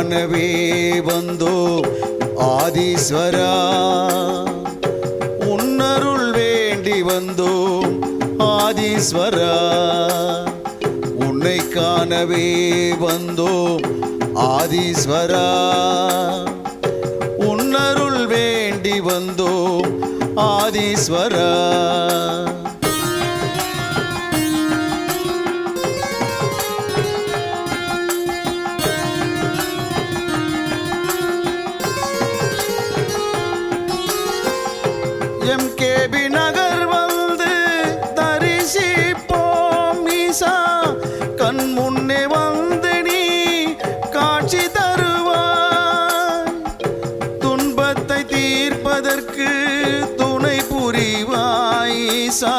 காணவே வந்தோம் ஆதீஸ்வரா, உன்னருள் வேண்டி வந்தோம் ஆதீஸ்வரா, உன்னை காணவே வந்தோம் ஆதீஸ்வரா, உன்னருள் வேண்டி வந்தோம் ஆதீஸ்வரா. எம்கேபி நகர் வந்து தரிசிப்போம் ஈசா, கண் முன்னே வந்து நீ காட்சி தருவாய், துன்பத்தை தீர்ப்பதற்கு துணை புரிவாய் ஈசா,